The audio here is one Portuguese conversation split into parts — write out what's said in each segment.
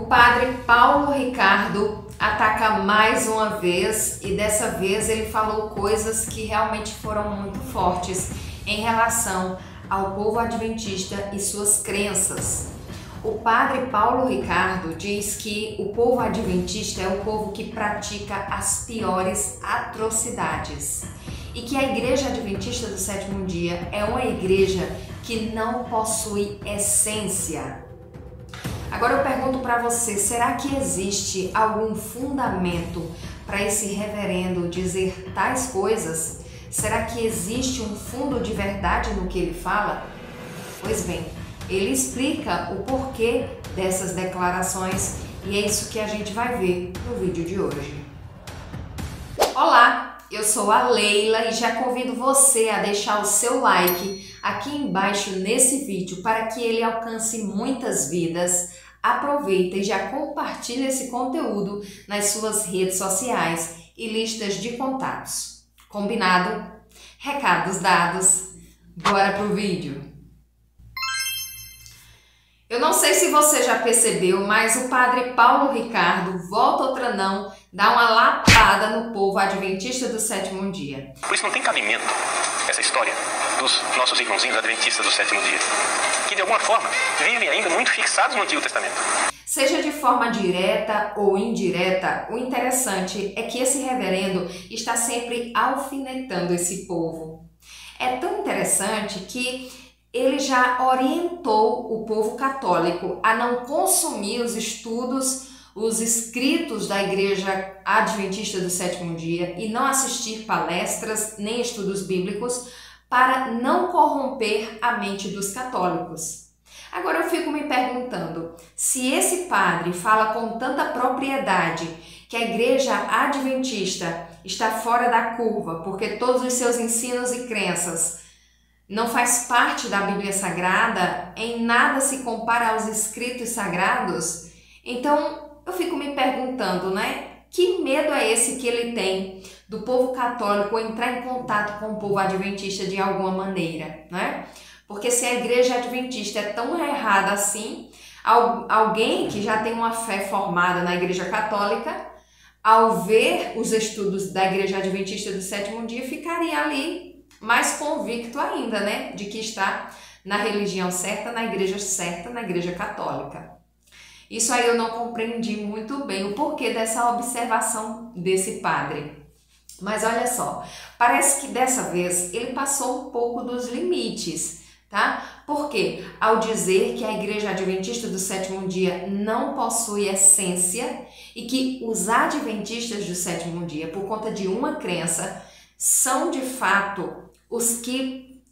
padre Paulo Ricardo ataca mais uma vez e dessa vez ele falou coisas que realmente foram muito fortes em relação ao povo adventista e suas crenças. O padre Paulo Ricardo diz que o povo adventista é o povo que pratica as piores atrocidades e que a Igreja Adventista do Sétimo Dia é uma igreja que não possui essência. Agora eu pergunto para você, será que existe algum fundamento para esse reverendo dizer tais coisas? Será que existe um fundo de verdade no que ele fala? Pois bem, ele explica o porquê dessas declarações e é isso que a gente vai ver no vídeo de hoje. Olá, eu sou a Leila e já convido você a deixar o seu like aqui embaixo nesse vídeo para que ele alcance muitas vidas. Aproveita e já compartilha esse conteúdo nas suas redes sociais e listas de contatos. Combinado? Recados dados, bora pro vídeo! Eu não sei se você já percebeu, mas o padre Paulo Ricardo, volta outra não, dá uma lapada no povo adventista do sétimo dia. Por isso não tem cabimento essa história dos nossos irmãozinhos adventistas do sétimo dia, que de alguma forma vivem ainda muito fixados no Antigo Testamento. Seja de forma direta ou indireta, o interessante é que esse reverendo está sempre alfinetando esse povo. É tão interessante que ele já orientou o povo católico a não consumir os estudos, os escritos da Igreja Adventista do Sétimo Dia e não assistir palestras nem estudos bíblicos para não corromper a mente dos católicos. Agora eu fico me perguntando, se esse padre fala com tanta propriedade que a Igreja Adventista está fora da curva porque todos os seus ensinos e crenças não faz parte da Bíblia Sagrada, em nada se compara aos escritos sagrados, então eu fico me perguntando, né? Que medo é esse que ele tem do povo católico entrar em contato com o povo adventista de alguma maneira, né? Porque se a Igreja Adventista é tão errada assim, alguém que já tem uma fé formada na Igreja Católica, ao ver os estudos da Igreja Adventista do Sétimo Dia, ficaria ali mais convicto ainda, né, de que está na religião certa, na Igreja Católica. Isso aí eu não compreendi muito bem o porquê dessa observação desse padre. Mas olha só, parece que dessa vez ele passou um pouco dos limites, tá? Porque ao dizer que a Igreja Adventista do Sétimo Dia não possui essência e que os adventistas do Sétimo Dia, por conta de uma crença, são de fato os que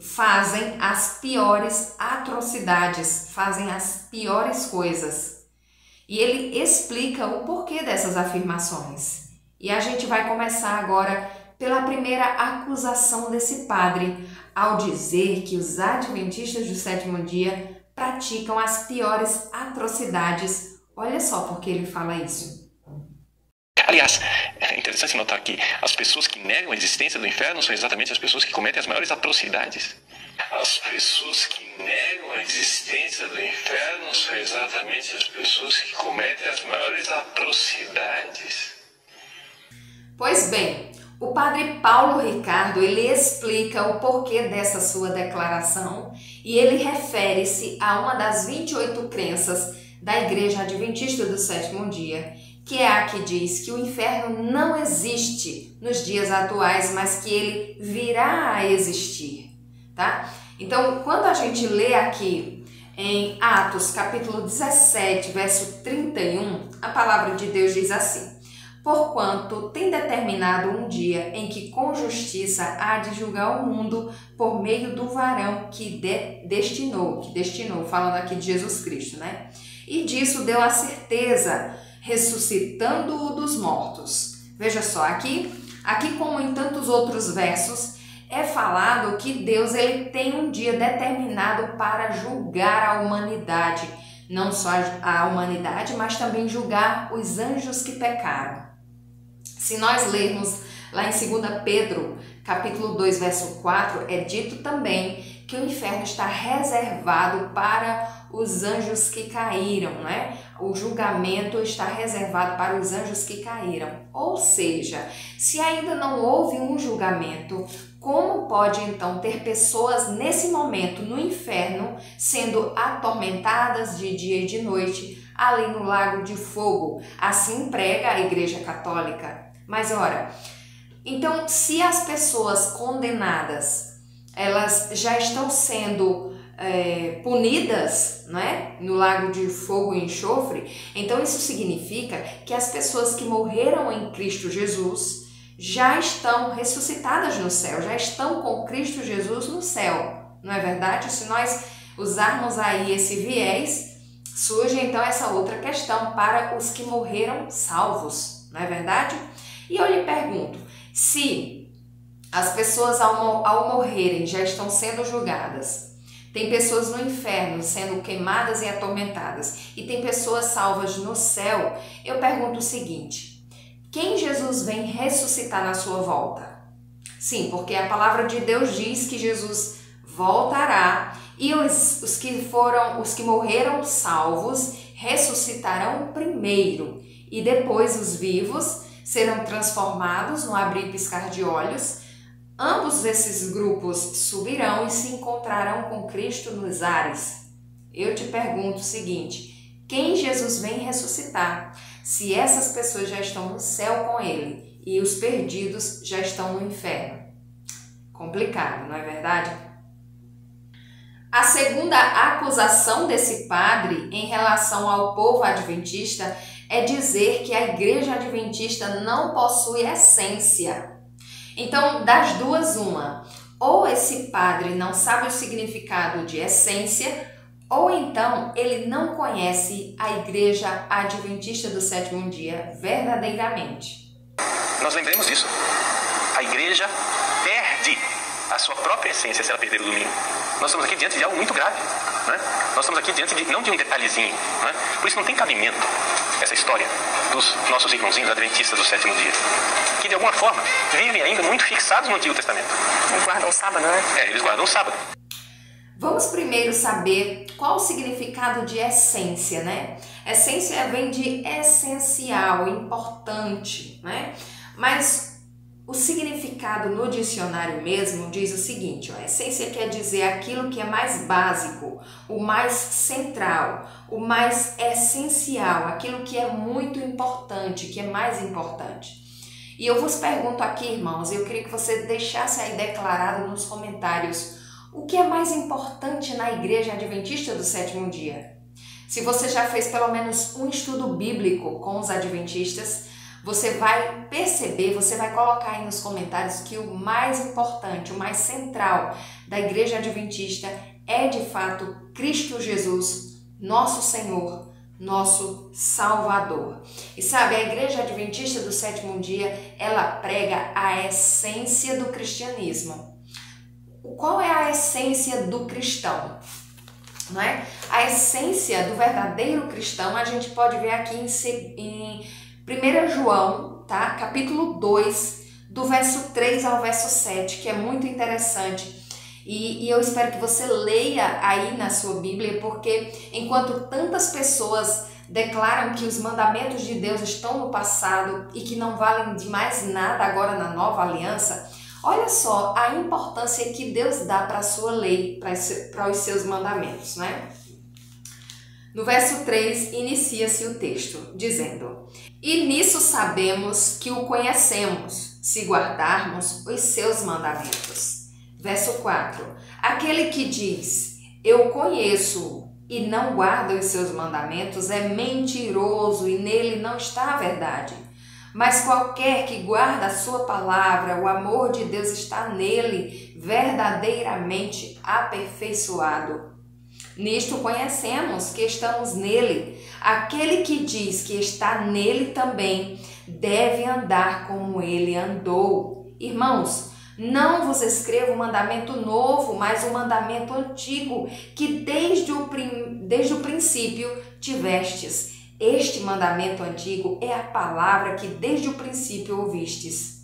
fazem as piores atrocidades, fazem as piores coisas. E ele explica o porquê dessas afirmações. E a gente vai começar agora pela primeira acusação desse padre, ao dizer que os adventistas do sétimo dia praticam as piores atrocidades. Olha só por que ele fala isso. Aliás, é interessante notar que as pessoas que negam a existência do inferno são exatamente as pessoas que cometem as maiores atrocidades. As pessoas que negam a existência do inferno são exatamente as pessoas que cometem as maiores atrocidades. Pois bem, o padre Paulo Ricardo, ele explica o porquê dessa sua declaração e ele refere-se a uma das 28 crenças da Igreja Adventista do Sétimo Dia, que é a que diz que o inferno não existe nos dias atuais, mas que ele virá a existir, tá? Então, quando a gente lê aqui em Atos, capítulo 17, verso 31, a palavra de Deus diz assim: porquanto tem determinado um dia em que com justiça há de julgar o mundo por meio do varão que destinou, falando aqui de Jesus Cristo, né? E disso deu a certeza, ressuscitando-o dos mortos. Veja só, aqui como em tantos outros versos, é falado que Deus ele tem um dia determinado para julgar a humanidade. Não só a humanidade, mas também julgar os anjos que pecaram. Se nós lermos lá em 2 Pedro, capítulo 2, verso 4, é dito também que o inferno está reservado para os anjos que caíram, né? O julgamento está reservado para os anjos que caíram. Ou seja, se ainda não houve um julgamento, como pode então ter pessoas nesse momento no inferno sendo atormentadas de dia e de noite ali no lago de fogo? Assim prega a Igreja Católica. Mas ora, então se as pessoas condenadas, elas já estão sendo punidas, né, no lago de fogo e enxofre, então isso significa que as pessoas que morreram em Cristo Jesus já estão ressuscitadas no céu, já estão com Cristo Jesus no céu, não é verdade? Se nós usarmos aí esse viés, surge então essa outra questão para os que morreram salvos, não é verdade? E eu lhe pergunto, se as pessoas ao morrerem já estão sendo julgadas, tem pessoas no inferno sendo queimadas e atormentadas, e tem pessoas salvas no céu, eu pergunto o seguinte: quem Jesus vem ressuscitar na sua volta? Sim, porque a palavra de Deus diz que Jesus voltará e os que morreram salvos ressuscitarão primeiro, e depois os vivos serão transformados no abrir e piscar de olhos. Ambos esses grupos subirão e se encontrarão com Cristo nos ares. Eu te pergunto o seguinte: quem Jesus vem ressuscitar? Se essas pessoas já estão no céu com Ele e os perdidos já estão no inferno. Complicado, não é verdade? A segunda acusação desse padre em relação ao povo adventista é dizer que a Igreja Adventista não possui essência. Então, das duas, uma: ou esse padre não sabe o significado de essência, ou então ele não conhece a Igreja Adventista do Sétimo Dia verdadeiramente. Nós lembremos disso. A igreja perde a sua própria essência se ela perder o domingo. Nós estamos aqui diante de algo muito grave, né? Nós estamos aqui diante não de um detalhezinho, né? Por isso não tem cabimento essa história dos nossos irmãozinhos adventistas do sétimo dia, que de alguma forma vivem ainda muito fixados no Antigo Testamento. Eles guardam o sábado, né? Eles guardam o sábado. Vamos primeiro saber qual o significado de essência, né? Essência vem de essencial, importante, né? Mas o significado no dicionário mesmo diz o seguinte: ó, essência quer dizer aquilo que é mais básico, o mais central, o mais essencial, aquilo que é muito importante, que é mais importante. E eu vos pergunto aqui, irmãos, eu queria que você deixasse aí declarado nos comentários o que é mais importante na Igreja Adventista do Sétimo Dia. Se você já fez pelo menos um estudo bíblico com os adventistas, você vai perceber, você vai colocar aí nos comentários que o mais importante, o mais central da Igreja Adventista é de fato Cristo Jesus, nosso Senhor, nosso Salvador. E sabe, a Igreja Adventista do Sétimo Dia, ela prega a essência do cristianismo. Qual é a essência do cristão? Não é? A essência do verdadeiro cristão a gente pode ver aqui em 1 João, tá? Capítulo 2, do verso 3 ao verso 7, que é muito interessante. E eu espero que você leia aí na sua Bíblia, porque enquanto tantas pessoas declaram que os mandamentos de Deus estão no passado e que não valem de mais nada agora na nova aliança, olha só a importância que Deus dá para a sua lei, para os seus mandamentos, né? No verso 3, inicia-se o texto, dizendo: e nisso sabemos que o conhecemos, se guardarmos os seus mandamentos. Verso 4, aquele que diz, eu conheço e não guarda os seus mandamentos, é mentiroso e nele não está a verdade. Mas qualquer que guarda a sua palavra, o amor de Deus está nele, verdadeiramente aperfeiçoado. Nisto conhecemos que estamos nele. Aquele que diz que está nele também deve andar como ele andou. Irmãos, não vos escrevo um mandamento novo, mas um mandamento antigo, que desde o princípio tivestes. Este mandamento antigo é a palavra que desde o princípio ouvistes.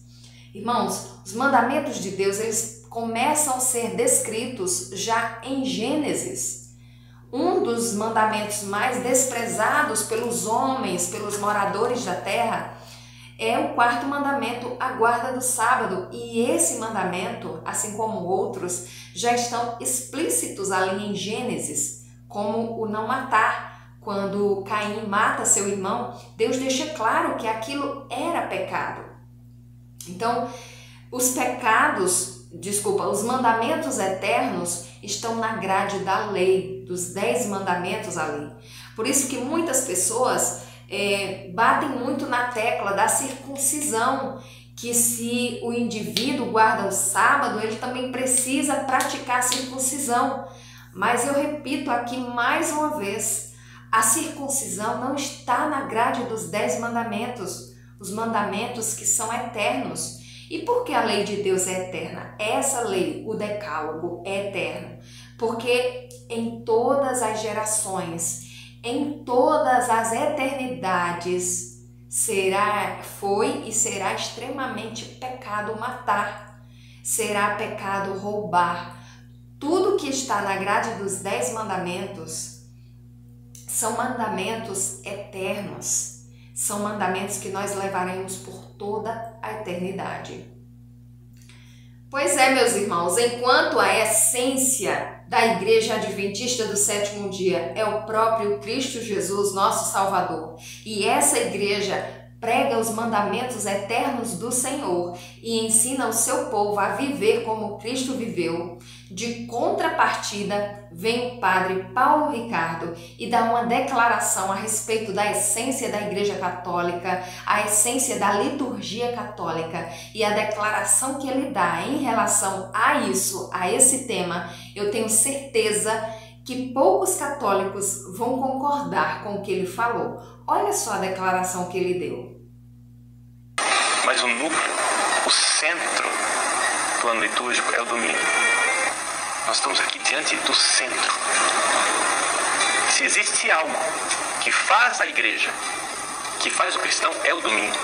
Irmãos, Os mandamentos de Deus, eles começam a ser descritos já em Gênesis. Um dos mandamentos mais desprezados pelos homens, pelos moradores da terra, é o quarto mandamento, a guarda do sábado. E esse mandamento, assim como outros, já estão explícitos ali em Gênesis, como o não matar. Quando Caim mata seu irmão, Deus deixa claro que aquilo era pecado. Então, os mandamentos eternos estão na grade da lei, dos 10 mandamentos ali. Por isso que muitas pessoas batem muito na tecla da circuncisão, que se o indivíduo guarda o sábado, ele também precisa praticar a circuncisão. Mas eu repito aqui mais uma vez, a circuncisão não está na grade dos 10 mandamentos, os mandamentos que são eternos. E por que a lei de Deus é eterna? Essa lei, o decálogo, é eterno. Porque em todas as gerações, em todas as eternidades, foi e será extremamente pecado matar, será pecado roubar. Tudo que está na grade dos 10 mandamentos são mandamentos eternos. São mandamentos que nós levaremos por toda a eternidade. Pois é, meus irmãos, enquanto a essência da Igreja Adventista do Sétimo Dia é o próprio Cristo Jesus, nosso Salvador, e essa igreja prega os mandamentos eternos do Senhor e ensina o seu povo a viver como Cristo viveu, de contrapartida vem o padre Paulo Ricardo e dá uma declaração a respeito da essência da Igreja Católica, a essência da liturgia católica, e a declaração que ele dá em relação a isso, a esse tema, eu tenho certeza que poucos católicos vão concordar com o que ele falou. Olha só a declaração que ele deu. Mas o núcleo, o centro do ano litúrgico é o domingo. Nós estamos aqui diante do centro. Se existe algo que faz a igreja, que faz o cristão, é o domingo.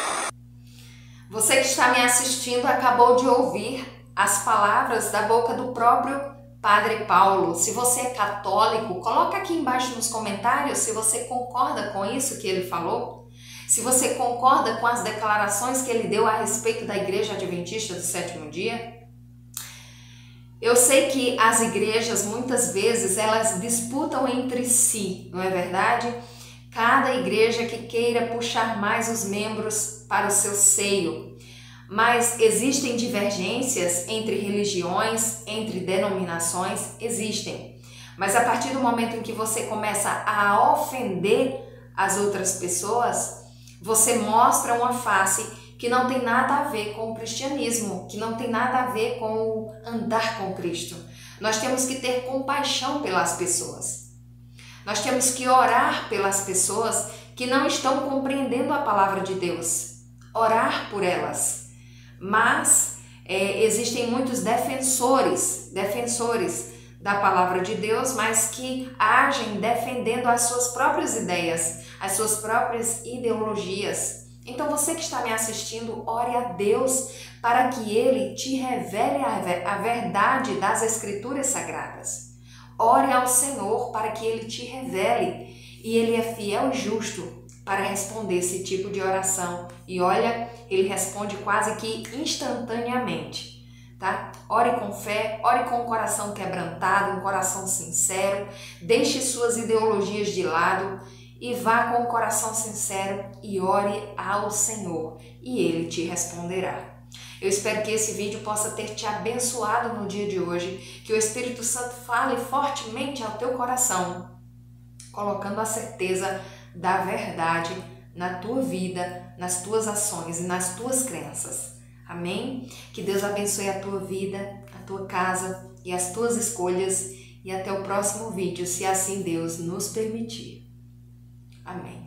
Você que está me assistindo acabou de ouvir as palavras da boca do próprio Padre Paulo. Se você é católico, coloca aqui embaixo nos comentários se você concorda com isso que ele falou. Se você concorda com as declarações que ele deu a respeito da Igreja Adventista do Sétimo Dia. Eu sei que as igrejas, muitas vezes, elas disputam entre si, não é verdade? Cada igreja que queira puxar mais os membros para o seu seio. Mas existem divergências entre religiões, entre denominações, existem. Mas a partir do momento em que você começa a ofender as outras pessoas, você mostra uma face que não tem nada a ver com o cristianismo, que não tem nada a ver com o andar com Cristo. Nós temos que ter compaixão pelas pessoas. Nós temos que orar pelas pessoas que não estão compreendendo a palavra de Deus. Orar por elas. Mas existem muitos defensores da palavra de Deus, mas que agem defendendo as suas próprias ideias, as suas próprias ideologias. Então você que está me assistindo, ore a Deus para que Ele te revele a verdade das Escrituras Sagradas. Ore ao Senhor para que Ele te revele, e Ele é fiel e justo para responder esse tipo de oração. E olha, Ele responde quase que instantaneamente, tá? Ore com fé, ore com um coração quebrantado, um coração sincero, deixe suas ideologias de lado e vá com o coração sincero e ore ao Senhor, e Ele te responderá. Eu espero que esse vídeo possa ter te abençoado no dia de hoje, que o Espírito Santo fale fortemente ao teu coração, colocando a certeza da verdade na tua vida, nas tuas ações e nas tuas crenças. Amém? Que Deus abençoe a tua vida, a tua casa e as tuas escolhas, e até o próximo vídeo, se assim Deus nos permitir. Amém.